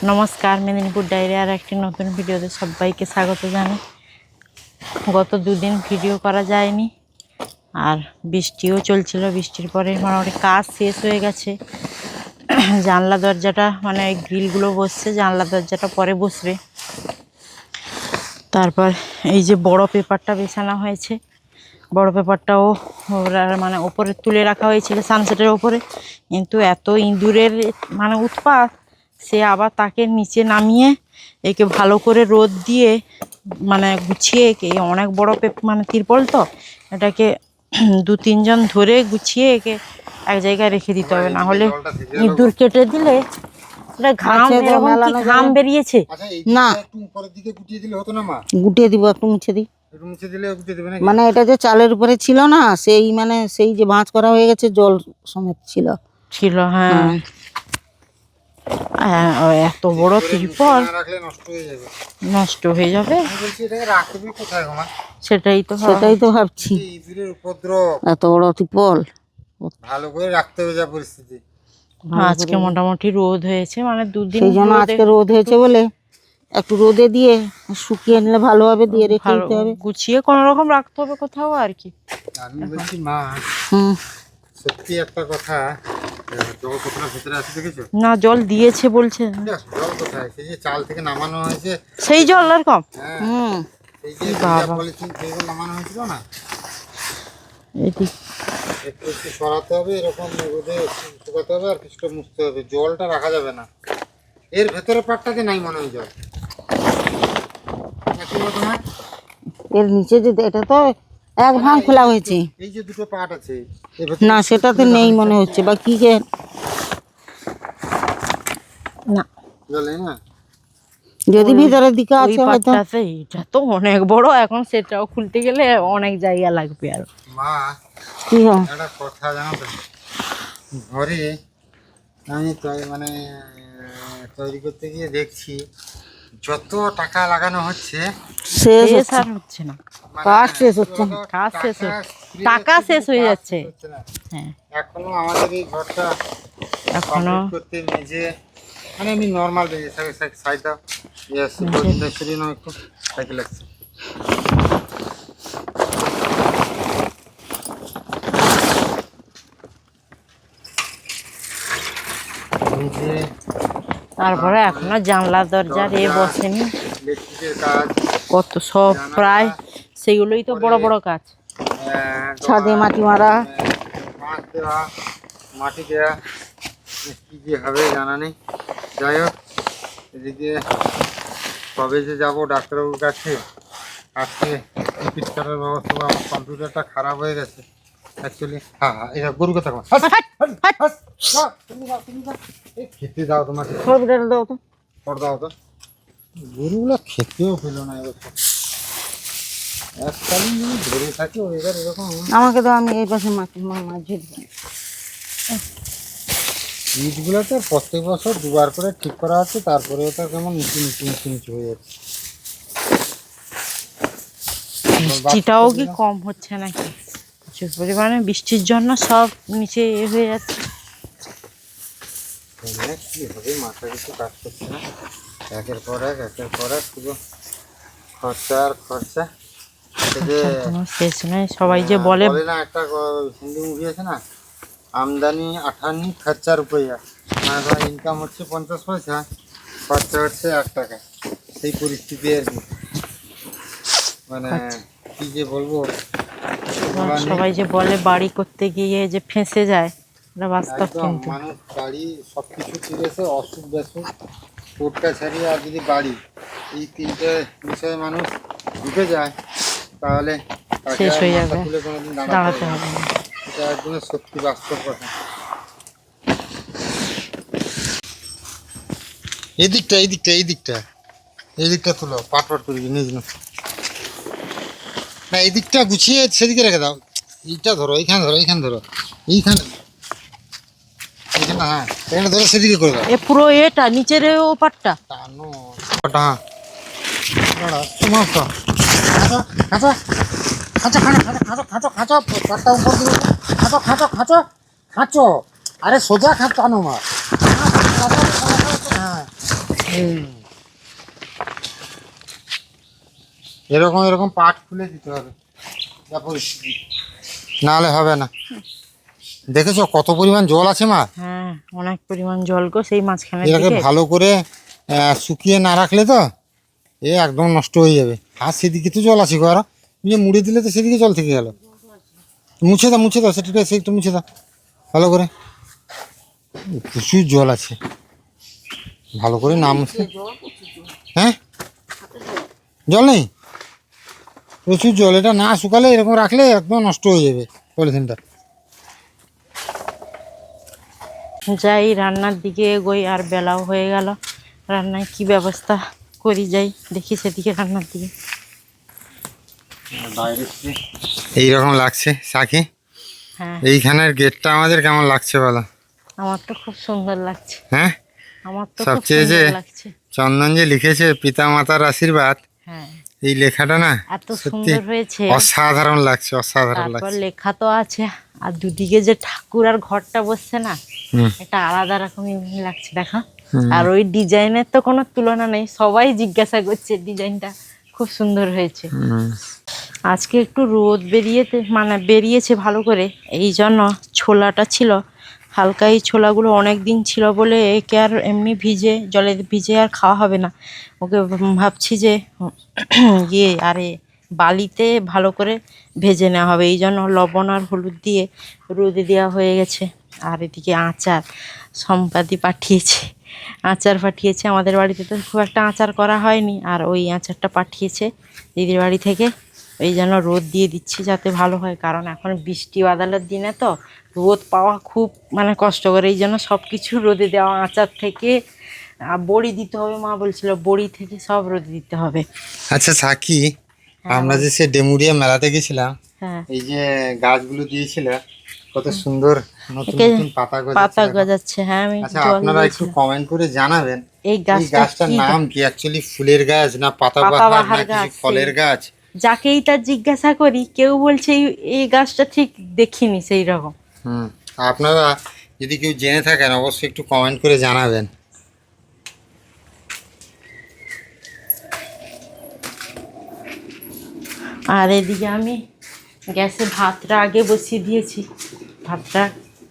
নমস্কার, মেদিনীপুর ডায়েরি আর একটি নতুন ভিডিওতে সবাইকে স্বাগত জানাই। গত দুদিন ভিডিও করা যায়নি, আর বৃষ্টিও চলছিল। বৃষ্টির পরে মোটামুটি কাজ শেষ হয়ে গেছে। জানলা দরজাটা মানে গ্রিলগুলো বসছে, জানলা দরজাটা পরে বসবে। তারপর এই যে বড় পেপারটা বিছানো হয়েছে, বড় পেপারটাও মানে ওপরে তুলে রাখা হয়েছিল সানসেটের ওপরে, কিন্তু এত ইঁদুরের মানে উৎপাত, সে আবার তাকে নিচে নামিয়ে একে ভালো করে রোদ দিয়ে মানে গুছিয়ে একে, অনেক বড় মানে তিরপল তো, এটাকে 2-3 জন ধরে গুছিয়ে একে এক জায়গায় রেখে দিতে হবে, না হলে ইঁদুর কেটে দিলে ঘাম বেরিয়েছে। না গুটিয়ে দিব, একটু মুছে দিই। মানে এটা যে চালের উপরে ছিল না, সেই মানে সেই যে ভাঁজ করা হয়ে গেছে, জল সমেত ছিল। হ্যাঁ, এত বড় ত্রিপল নষ্ট হয়ে যাবে। সেটাই তো ভাবছি, এত বড় ত্রিপল ভালো করে রাখতে হবে। যা পরিস্থিতি আজকে মোটামুটি রোদ হয়েছে, মানে দুদিন সেই জন্য আজকে রোদ হয়েছে বলে একটু রোদে দিয়ে শুকিয়ে নিলে ভালোভাবে দিয়ে রেখে দিতে হবে, গুছিয়ে কোনো রকম রাখতে হবে কোথাও আর কি। আমি বলছি মা, সত্যি একটা কথা, জল কতটা ভেতরে আছে দেখেছো? না, জল দিয়েছে বলছে। জল কোথায়? সেই যে চাল থেকে নামানো হয়েছে সেই জল আর কম। এই যে পলিথিন থেকে নামানো হয়েছিল না, একটু সরাতে হবে, এরকম রোদে শুকাতে হবে, আর কিছুটা মুছতে হবে। জলটা রাখা যাবে না, এর ভেতরে পাটটাতে নাই মনে হয় জল। এর নিচে যে এটা তো এক ভাঙ খোলা হয়েছে, এই যে দুটো পাট আছে না সেটাতে নেই মনে হচ্ছে, বা কি যে না জলে না, যদি ভিতরের দিকে আছে হয়তো। এটা তো অনেক বড়, এখন সেটাও খুলতে গেলে অনেক জায়গা লাগবে। আর মা কি একটা কথা জানো তো, ঘরে আমি মানে তৈরি করতে গিয়ে দেখছি যত টাকা লাগানো হচ্ছে শেষ আর হচ্ছে না, কাজ শেষ হচ্ছে না, কাজ শেষ টাকা শেষ হয়ে যাচ্ছে। হ্যাঁ, এখনো আমাদের এই ঘরটা এখনো করতে নিজে মানে আমি নর্মাল সাইডটা শরীর না একটু সাইকেল লাগছে। তারপরে এখনো জানলা দরজার বসেনি, কত সব প্রায় সেগুলোই তো বড় বড় কাজ। ছাদে মাটি মারা, মাটি দেওয়া, কি যে হবে জানা নেই। যাই হোক, এদিকে কবে যে যাবো ডাক্তারবাবুর কাছে, আজকে টিকিট কাটার ব্যবস্থা। আমার কম্পিউটারটা খারাপ হয়ে গেছে অ্যাকচুয়ালি। এটা গরু কথা খেতে দাও, তোমাকে দাও তো, দাও তো। গরুগুলো খেতেও পেলো না এবছর, এককালীন যদি ধরে থাকে ওইবার এরকম। আমাকে তো আমি এই পাশে মাছ ঝুড়ি ইটগুলো তো প্রত্যেক বছর দুবার করে ঠিক করা হচ্ছে, তারপরে ওটা কেমন নিচু হয়ে যাচ্ছে। বৃষ্টিটাও কি কম হচ্ছে নাকি? প্রচুর পরিমাণে বৃষ্টির জন্য সব নিচে হয়ে যাচ্ছে। কি হবে, মাথা কিছু কাজ করছে না, একের পর এক শুধু খরচা আর খরচা। শেষ নয়। সবাই যে বলে না, একটা হিন্দি মুভি আছে না, আমদানি 58, খরচা রুপইয়া, মানে তোমার ইনকাম হচ্ছে 50 পয়সা, খরচা হচ্ছে 1 টাকা। সেই পরিস্থিতি আর কি, মানে কি যে বলবো। সবাই যে বলে বাড়ি করতে গিয়ে যে ফেঁসে যায়, এটা বাস্তব। কিন্তু মানুষ বাড়ি সবকিছু তুলেছে, অসুখ বিসুখ, কোর্ট কাছারি আর যদি বাড়ি, এই তিনটে বিষয়ে মানুষ ঢুকে যায়, তাহলে শেষ হয়ে যাবে, কোনোদিন দাঁড়াতে হবে না। এটা একদম সত্যি বাস্তব কথা। এই দিকটা তুলো, পাট করে নিয়ে না, এই দিকটা গুছিয়ে সেদিকে রেখে দাও। এইটা ধরো, এইখানে ধরো, এইখানে হ্যাঁ, এখানে ধরো, সেদিকে করে দাও। পুরো এটা নিচের ও পাটটা টানো ওটা, খাঁচো, আরে সোজা টানো মা, এরকম এরকম পাট খুলে দিতে হবে, যা পরিস্থিতি, নাহলে হবে না। দেখেছো কত পরিমাণ জল আছে মা? হ্যাঁ, অনেক পরিমাণ জল গো সেই মাঝখানে এটাকে ভালো করে শুকিয়ে না রাখলে তো এ একদম নষ্ট হয়ে যাবে। আর সেদিকে তো জল আছে গো, আরো তুমি মুড়ে দিলে তো সেদিকে জল থেকে গেল। মুছে দাও সেটা একটু মুছে দাও ভালো করে। প্রচুর জল আছে, ভালো করে না মুছলে। হ্যাঁ, জল নেই, প্রচুর জল। এটা না শুকালে এরকম রাখলে একদম নষ্ট হয়ে যাবে পলিথিনটা। যাই রান্নার দিকে এগোই, আর বেলাও হয়ে গেল। রান্নায় কি ব্যবস্থা করি, যাই দেখি সেদিকে রান্নার দিকে। এইরকম লাগছে সাকি। হ্যাঁ, এইখানের গেটটা আমাদের কেমন লাগছে বলো? আমার তো খুব সুন্দর লাগছে। হ্যাঁ, আমার তো খুব সবচেয়ে যে সুন্দর লাগছে। চন্দন যে লিখেছে পিতা মাতার আশীর্বাদ, হ্যাঁ, এই লেখাটা না এত সত্যি সুন্দর হয়েছে। অসাধারণ লাগছে, অসাধারণ তারপর লাগছে। লেখা তো আছে, আর দুদিকে যে ঠাকুর আর ঘরটা বসছে না, হুম, এটা আলাদা রকমই লাগছে দেখো। আর ওই ডিজাইনের তো কোনো তুলনা নেই, সবাই জিজ্ঞাসা করছে ডিজাইনটা খুব সুন্দর হয়েছে। হুম। আজকে একটু রোদ বেরিয়েছে ভালো করে, এই জন্য ছোলাটা ছিল হালকা। এই ছোলাগুলো অনেক দিন ছিল বলে একে আর এমনি জলে ভিজে আর খাওয়া হবে না। ওকে ভাবছি যে আরে বালিতে ভালো করে ভেজে নেওয়া হবে, এই জন্য লবণ আর হলুদ দিয়ে রোদে দেওয়া হয়ে গেছে। আর এদিকে আচার সম্পাদি পাঠিয়েছে আমাদের বাড়িতে তো খুব একটা আচার করা হয়নি, আর ওই আচারটা পাঠিয়েছে দিদির বাড়ি থেকে। এই জন্য রোদ দিয়ে দিচ্ছি যাতে ভালো হয়, কারণ এখন বৃষ্টি বাদলের দিনে তো রোদ পাওয়া খুব কষ্টকর। এই জন্য সব কিছু রোদে দেওয়া, আচার থেকে বড়ি দিতে হবে, মা বলছিল বড়ি থেকে সব রোদে দিতে হবে। আচ্ছা সাকি, আমরা যে সে ডেমুরিয়া মেলাতে গেছিলাম, হ্যাঁ, এই যে গাছগুলো দিয়েছিল কত সুন্দর নতুন একে নতুন পাতা পাতা গজাচ্ছে। গজাচ্ছে। হ্যাঁ, আমি আচ্ছা, জল আপনারা একটু দিয়েছিলাম। কমেন্ট করে জানাবেন এই এই গাছটা গাছটার কি নাম কি? অ্যাকচুয়ালি ফুলের গাছ না পাতাবাহার না পাতাবাহার কিছু গাছ? ফলের গাছ? যাকেই তার জিজ্ঞাসা করি কেউ বলছে এই গাছটা ঠিক দেখিনি সেই রকম। হুম, আপনারা যদি কেউ জেনে থাকেন অবশ্যই একটু কমেন্ট করে জানাবেন। আর এদিকে আমি গ্যাসে ভাতটা আগে বসিয়ে দিয়েছি, ভাতটা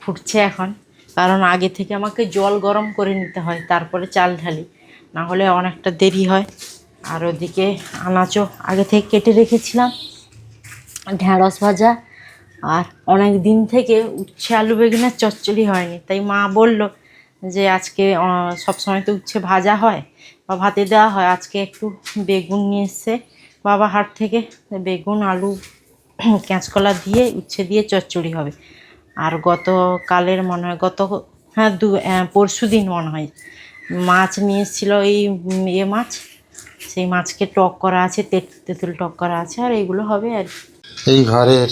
ফুটছে এখন। কারণ আগে থেকে আমাকে জল গরম করে নিতে হয়, তারপরে চাল ঢালি, না হলে অনেকটা দেরি হয়। আর ওদিকে আনাচও আগে থেকে কেটে রেখেছিলাম, ঢ্যাঁড়স ভাজা। আর অনেক দিন থেকে উচ্ছে আলু বেগুনের চচ্চড়ি হয়নি, তাই মা বলল যে আজকে সবসময় তো উচ্ছে ভাজা হয় বা ভাতে দেওয়া হয়, আজকে একটু বেগুন নিয়ে এসছে বাবা হাট থেকে। বেগুন আলু কাঁচকলা দিয়ে উচ্ছে দিয়ে চচ্চড়ি হবে। আর গতকালের মনে হয় হ্যাঁ পরশু দিন মনে হয় মাছ নিয়ে এসেছিলো, এই মাছ, সেই মাছকে টক করা আছে, তেঁতুল টক করা আছে, আর এইগুলো হবে আর কি। এই ঘরের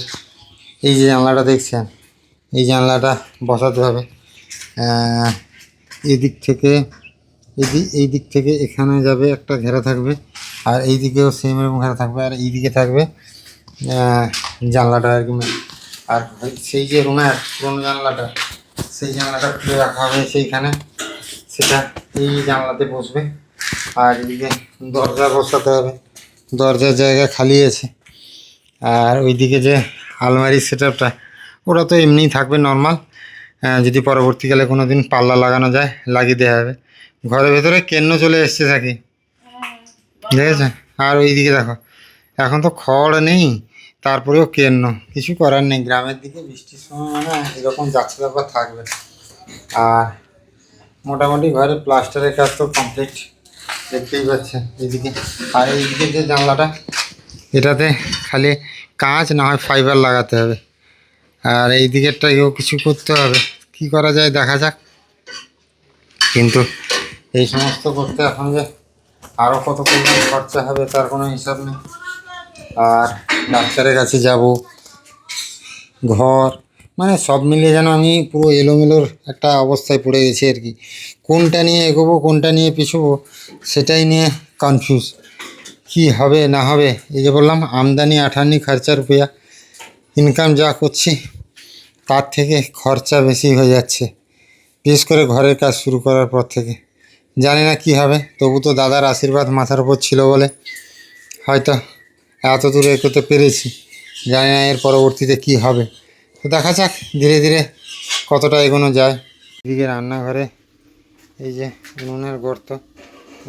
এই যে জানলাটা দেখছেন, এই জানলাটা বসাতে হবে এদিক থেকে, এই দিক থেকে এখানে যাবে একটা ঘেরা থাকবে, আর এই দিকেও সেম এরকম ঘেরা থাকবে, আর এই দিকে থাকবে জানলাটা আর কি। আর সেই যে রুমের পুরোনো জানলাটা, সেই জানলাটা খুলে রাখা হবে সেইখানে, সেটা এই জানলাতে বসবে। আর এদিকে দরজা বসাতে হবে, দরজার জায়গা খালি আছে। আর ওইদিকে যে আলমারির সেটআপটা, ওটা তো এমনিই থাকবে নর্মাল, যদি পরবর্তীকালে কোনো দিন পাল্লা লাগানো যায় লাগিয়ে দেওয়া হবে। ঘরের ভেতরে কেন্ন চলে এসছে থাকি, ঠিক আছে। আর ওইদিকে দেখো, এখন তো খড় নেই, তারপরেও কেন্ন, কিছু করার নেই। গ্রামের দিকে বৃষ্টির সময় এরকম যাচ্ছে ব্যাপার থাকবে। আর মোটামুটি ঘরের প্লাস্টারের কাজ তো কমপ্লিট, দেখতেই পাচ্ছেন এইদিকে। আর এইদিকে যে জানলাটা, এটাতে খালি কাঁচ না হয় ফাইবার লাগাতে হবে। আর এই দিকেরটাকেও কিছু করতে হবে, কি করা যায় দেখা যাক। কিন্তু এই সমস্ত করতে এখন যে আরও কত পরিমাণ খরচা হবে তার কোনো হিসাব নেই। আর ডাক্তারের কাছে যাব, ঘর, সব মিলিয়ে যেন আমি পুরো এলোমেলোর একটা অবস্থায় পড়ে গেছি আর কি। কোনটা নিয়ে এগোবো কোনটা নিয়ে পিছবো সেটাই নিয়ে কনফিউজ। কি হবে না হবে, এই যে বললাম আমদানি আঠানি খরচা রুপিয়া, ইনকাম যা করছি তার থেকে খরচা বেশি হয়ে যাচ্ছে, বিশেষ করে ঘরের কাজ শুরু করার পর থেকে। জানি না কি হবে, তবু তো দাদার আশীর্বাদ মাথার উপর ছিল বলে হয়তো এত দূরে এগোতে পেরেছি। জানি না এর পরবর্তীতে কি হবে, তো দেখা যাক ধীরে ধীরে কতটা এগোনো যায়। এদিকে রান্নাঘরে এই যে উনুনের গর্ত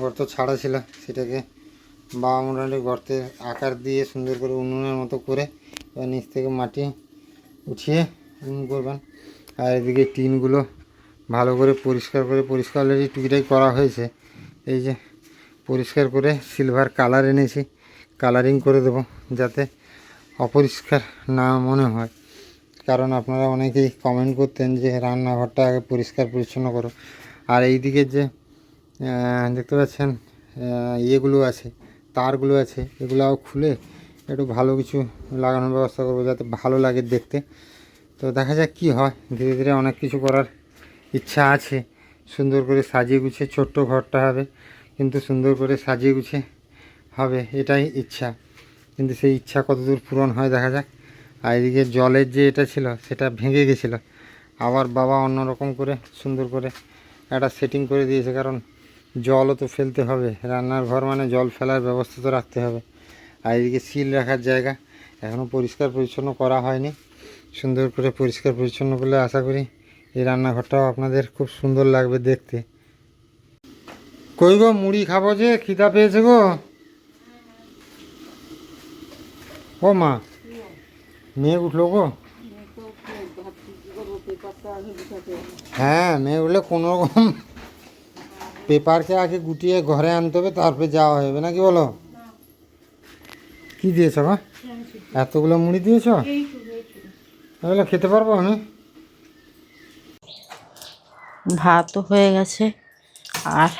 গর্ত ছাড়া ছিল, সেটাকে বাবা মোটামুটি গর্তের আকার দিয়ে সুন্দর করে উনুনের মতো করে এবার নিচ থেকে মাটি উঠিয়ে উনুন করবেন। আর এদিকে টিনগুলো ভালো করে পরিষ্কার অলরেডি টুকিটাই করা হয়েছে। এই যে পরিষ্কার করে সিলভার কালার এনেছি, কালারিং করে দেব যাতে অপরিষ্কার না মনে হয়। কারণ আপনারা অনেকেই কমেন্ট করতেন যে রান্নাঘরটা আগে পরিষ্কার পরিচ্ছন্ন করো। আর এই দিকে যে দেখতে পাচ্ছেন ইয়েগুলো আছে, তারগুলো আছে, এগুলোও খুলে একটু ভালো কিছু লাগানোর ব্যবস্থা করবো যাতে ভালো লাগে দেখতে। তো দেখা যাক কী হয়, ধীরে ধীরে অনেক কিছু করার ইচ্ছা আছে। সুন্দর করে সাজিয়ে গুছিয়ে ছোট্ট ঘরটা হবে, কিন্তু সুন্দর করে সাজিয়ে গুছিয়ে হবে, এটাই ইচ্ছা। কিন্তু সেই ইচ্ছা কতদূর পূরণ হয় দেখা যাক। আর এদিকে জলের যে এটা ছিল সেটা ভেঙে গেছিলো, আবার বাবা অন্যরকম করে সুন্দর করে একটা সেটিং করে দিয়েছে। কারণ জলও তো ফেলতে হবে, রান্নার ঘর মানে জল ফেলার ব্যবস্থা তো রাখতে হবে। আর এদিকে সিল রাখার জায়গা এখনও পরিষ্কার পরিচ্ছন্ন করা হয়নি। সুন্দর করে পরিষ্কার পরিচ্ছন্ন করলে আশা করি এই রান্নাঘরটাও আপনাদের খুব সুন্দর লাগবে দেখতে। কই গো, মুড়ি খাবো যে, খিদা পেয়েছে গো। ও মা, মেয়ে উঠলো গো। হ্যাঁ, মেয়ে উঠলে কোনো রকম পেপারকে আগে গুটিয়ে ঘরে আনতে হবে, তারপরে যাওয়া হবে নাকি বলো? কি দিয়েছ গো? এতগুলো মুড়ি দিয়েছ? এগুলো খেতে পারবো আমি? ভাতও হয়ে গেছে আর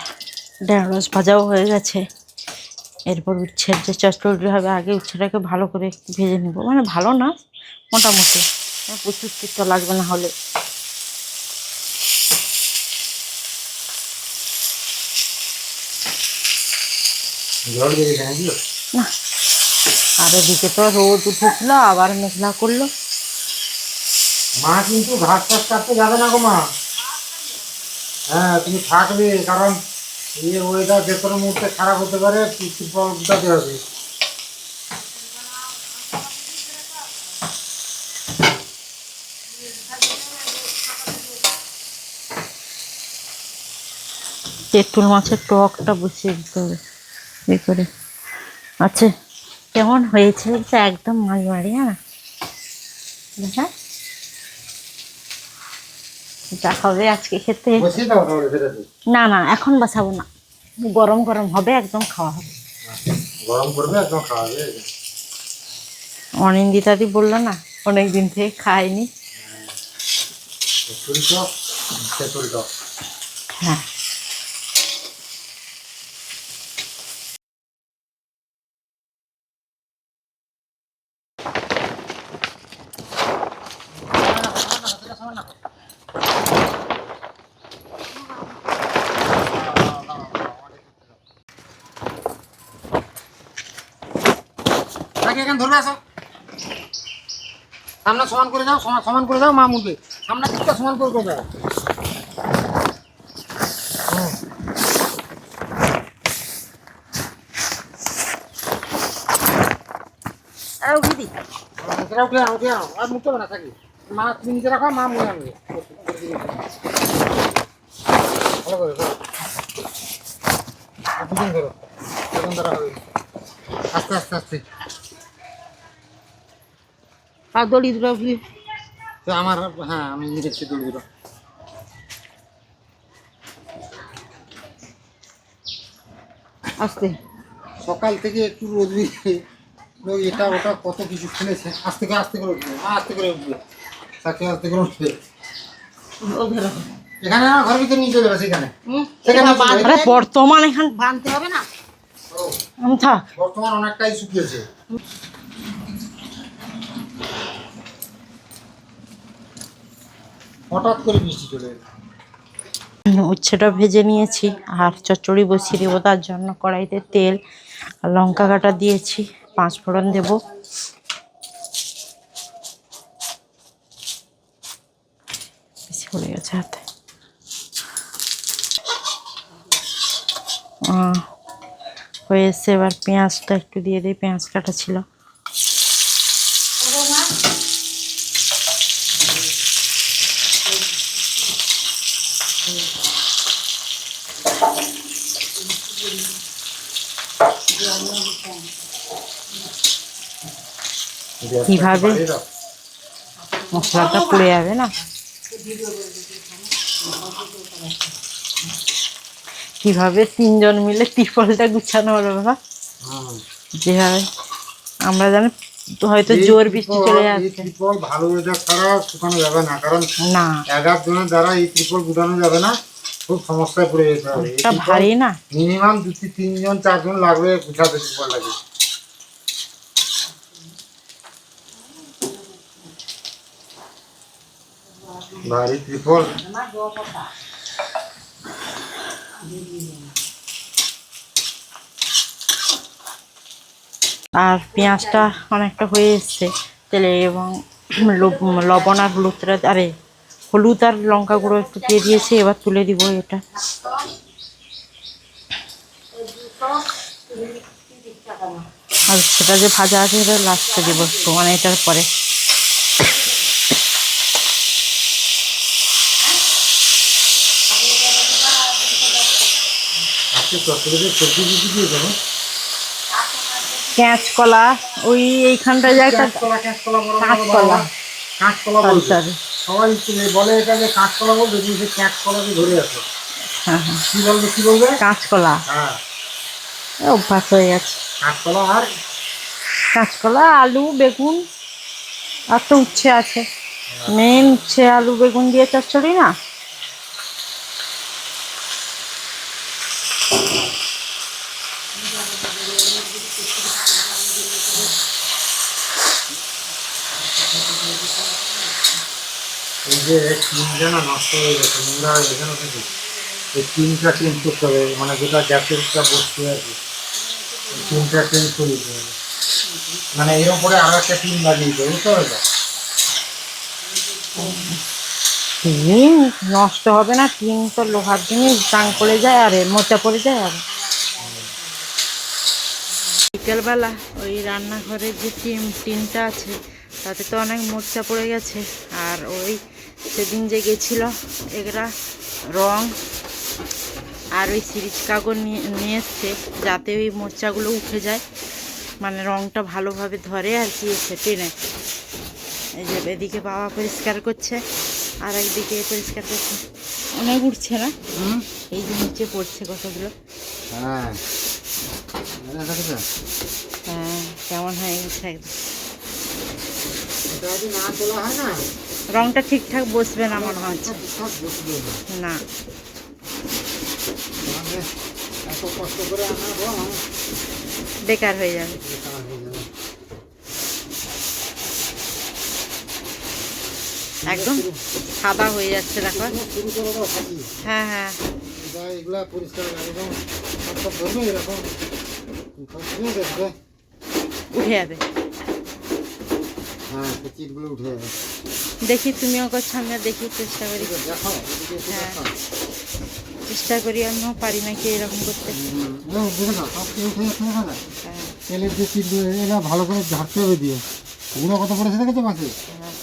ঢেঁড়স ভাজাও হয়ে গেছে। এরপর উচ্ছের যে চচ্চড়ি হবে, আগে উচ্ছেটাকে ভালো করে একটু ভেজে নেব, মানে ভালো না, মোটামুটি, প্রচুর তিতো লাগবে না হলে। না, আর এদিকে তো রোদ উঠেছিল, আবার মেঘলা করলো। মা কিন্তু ঘাস টাস কাটতে যাবে না গো মা। হ্যাঁ, তুমি থাকবে, কারণ এই ওয়েদার যে কোনো মুহূর্তে খারাপ হতে পারে, তিরপল গুটাতে হবে। তেঁতুল মাছের টকটা বসিয়ে দিতে হবে এ করে। আচ্ছা, কেমন হয়েছে বলছে, একদম মাড়ি মাড়ি। হ্যাঁ, দেখা যা হবে আজকে খেতে। বসিয়ে দাও তাহলে সেটাতে। না না, এখন বসাবো না, গরম গরম হবে, একদম খাওয়া হবে। গরম করবে, একদম খাওয়াবে। অনিন্দিতাদি বললো না, অনেক দিন থেকে খাইনি। তেঁতুল টক, তেঁতুল টক। হ্যাঁ, এখানে ধরবে, আসো সামনে সমান করে যাও, সমান করে যাও, মা মুখে সামনে দিকটা সমান করে দাও। মুখে উঠে আনো, উঠে আনো, আর মুখতে হবে না থাকি। মা তুমি নিচে রাখো, মা মুখে আনবে। ভালো করে দুদিন ধরো, দুদিন ধরা হবে। আস্তে আস্তে আস্তে। আর দড়ি দুটো তো আমার, হ্যাঁ আমি নিয়ে দেখছি দড়ি দুটো। আসতে। সকাল থেকে একটু রোদ দিচ্ছে, এটা ওটা কত কিছু ফেলেছে। আস্তে করে আস্তে করে উঠবে, আস্তে করে উঠবে, সাথে আস্তে করে উঠবে। এখানে না, ঘরের ভিতরে নিয়ে চলে যাবে, সেখানে বর্তমান এখানে বাঁধতে হবে না। থাক। বর্তমান অনেকটাই শুকিয়েছে। হঠাৎ করে বৃষ্টি চলে এলো। উচ্ছেটা ভেজে নিয়েছি আর চচ্চড়ি বসিয়ে দেবো, তার জন্য কড়াইতে তেল আর লঙ্কা কাটা দিয়েছি, 5 ফোড়ন দেবো। বেশি পড়ে গেছে হাতে। হয়ে এসছে। এবার পেঁয়াজটা একটু দিয়ে দিই, পেঁয়াজ কাটা ছিল। কিভাবে মশলাটা পুড়ে যাবে না, কিভাবে 3 জন মিলে ত্রিপলটা গুছানো হলো বাবা। যেভাবে আমরা জানি হয়তো জোর বৃষ্টি চলে এই যাচ্ছে ত্রিপল ভালো ওয়েদার ছাড়া শুকানো যাবে না, কারণ না, 11 জনের দ্বারা এই ত্রিপল গুটানো যাবে না, খুব সমস্যায় পড়ে যেতে হবে। এটা ভারী না। মিনিমাম 2-3 জন 4 জন লাগবে গুছাতে ত্রিপলটাকে। ভারী ত্রিপল। আর পেঁয়াজটা অনেকটা হয়ে এসছে তেলে, এবং লবণ আর হলুদ আর লঙ্কা গুঁড়ো একটু দিয়ে দিয়েছি। এবার তুলে দিব এটা। আর সেটা যে ভাজা আছে সেটা লাস্টে দিব একটু, মানে এটার পরে। কাঁচকলা, ওই এইখানটা যে একটা কাঁচকলা, সবাই বলে এটা যে কাঁচকলা বলবে, তুমি সে কাঁচকলাকে ধরে আসো। হ্যাঁ হ্যাঁ, কি বলবে? কাঁচকলা। হ্যাঁ, অভ্যাস হয়ে গেছে। কাঁচকলা আর কাঁচকলা, আলু, বেগুন, আর তো উচ্ছে আছে। মেন উচ্ছে আলু বেগুন দিয়ে চচ্চড়ি না। এই যে টিনটা না নষ্ট হয়ে গেছে, নোংরা হয়ে গেছে না থেকে, এই টিনটা চেঞ্জ করতে হবে, মানে যেটা গ্যাসেরটা বসছে আর কি, টিনটা চেঞ্জ করে দিতে হবে। মানে এর উপরে আরো একটা টিন লাগিয়ে দিতে হবে, বুঝতে পারছো? টিন নষ্ট হবে না, টিন তো লোহার জিনিস, জাং পড়ে যায় আর মোচা পড়ে যায়। আর বিকেলবেলা ওই রান্নাঘরের যে টিনটা আছে তাতে তো অনেক মোচা পড়ে গেছে। আর ওই সেদিন যে গেছিল এগুলা রং আর ওই সিরিজ কাগজ নিয়ে এসছে, যাতে ওই মোচাগুলো উঠে যায়, মানে রংটা ভালোভাবে ধরে আর কি এসে টেনে। এই যে এদিকে বাবা পরিষ্কার করছে আর একদিকে পরিষ্কার করছে। অনেক উঠছে না, এই যে নিচে পড়ছে কতগুলো। হ্যাঁ, হ্যাঁ, কেমন হয়ে গেছে একদম। এটা যদি না তোলা হয় না, রংটা ঠিকঠাক বসবে না মনে হচ্ছে। সব বসবে না। না, আমাদের এত কষ্ট করে আনা রং বেকার হয়ে যাবে। বেকার হয়ে যাবে। একদম সাদা হয়ে যাচ্ছে দেখো। শুরু করে দাও থাকি, হ্যাঁ হ্যাঁ, এগুলা পরিষ্কার একদম সব ধরবে এরকম দেখবে। উঠে যাবে। হ্যাঁ, চিটগুলো উঠে যাবে। দেখি তুমিও করছো, আমিও দেখি, চেষ্টা করি। দেখো, এদিকে এসে হ্যাঁ, দেখো। চেষ্টা করি, আমিও পারি নাকি এরকম করতে। দেখে নাও, সব কি উঠে যাচ্ছে দেখা যায়। হ্যাঁ তেলের যে চিটগুলো, এরা ভালো করে ঝাড়তে হবে দিয়ে। ওগুলো কত পড়েছে দেখেছো মাছে? হ্যাঁ।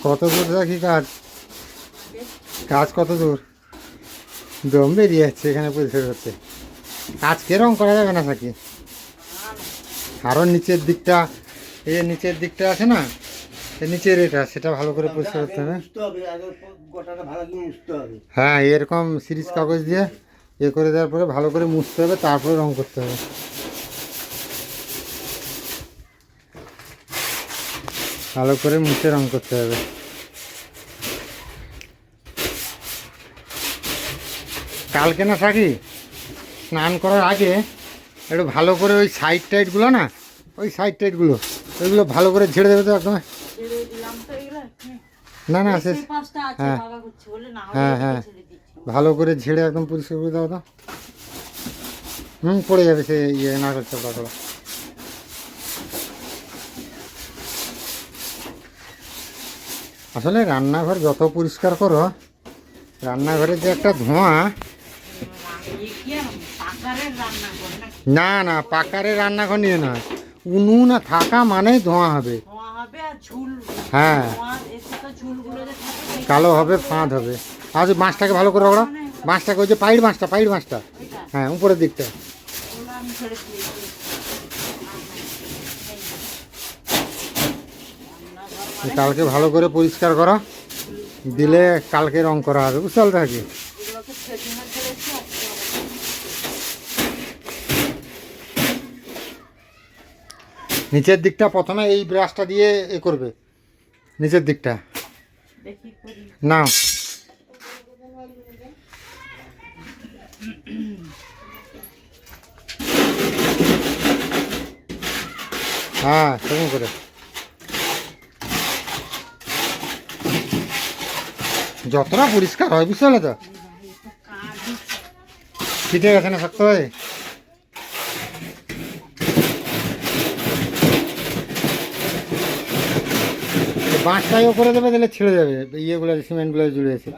কত দূর রাখি কাজ, কাজ কত দূর? দম বেরিয়ে যাচ্ছে এখানে পরিষ্কার করতে। আজকে রং করা যাবে না থাকি, আরও নিচের দিকটা, এই যে নিচের দিকটা আছে না, এই নিচের এটা, সেটা ভালো করে পরিষ্কার করতে হবে। হ্যাঁ, এরকম সিরিজ কাগজ দিয়ে এ করে দেওয়ার পরে ভালো করে মুছতে হবে, তারপরে রং করতে হবে। ভালো করে মুছে রং করতে হবে। কালকে না থাকি স্নান করার আগে একটু ভালো করে ওই সাইড টাইডগুলো না, ওই সাইড টাইডগুলো ওইগুলো ভালো করে ঝেড়ে দেবে তো একদম। না না, সে হ্যাঁ হ্যাঁ হ্যাঁ, ভালো করে ঝেড়ে একদম পরিষ্কার করে দাও তো। পড়ে যাবে সে ইয়ে নারকেল চাপড়াগুলো। আসলে রান্নাঘর যত পরিষ্কার করো, রান্নাঘরের যে একটা ধোঁয়া, না না পাকারের রান্নাঘর নিয়ে নয়, উনুন থাকা মানেই ধোঁয়া হবে। হ্যাঁ, কালো হবে, ফাঁদ হবে। আর ওই বাঁশটাকে ভালো করে ওরা, বাঁশটাকে ওই যে পাইড় বাঁশটা, হ্যাঁ উপরের দিকটা। কালকে ভালো করে পরিষ্কার করো, দিলে কালকে রং করা হবে, বুঝতে পারলে থাকি। নিচের দিকটা প্রথমে এই ব্রাশটা দিয়ে এ করবে, নিচের দিকটা নাও। হ্যাঁ সেরকম করে যতটা পরিষ্কার হয়, বুঝতে পারলে তো। ঠিক আছে না, শক্ত হয়ে বাঁশটাইও করে দেবে, তাহলে ছেড়ে যাবে ইয়েগুলো, সিমেন্টগুলো জুড়ে আছে।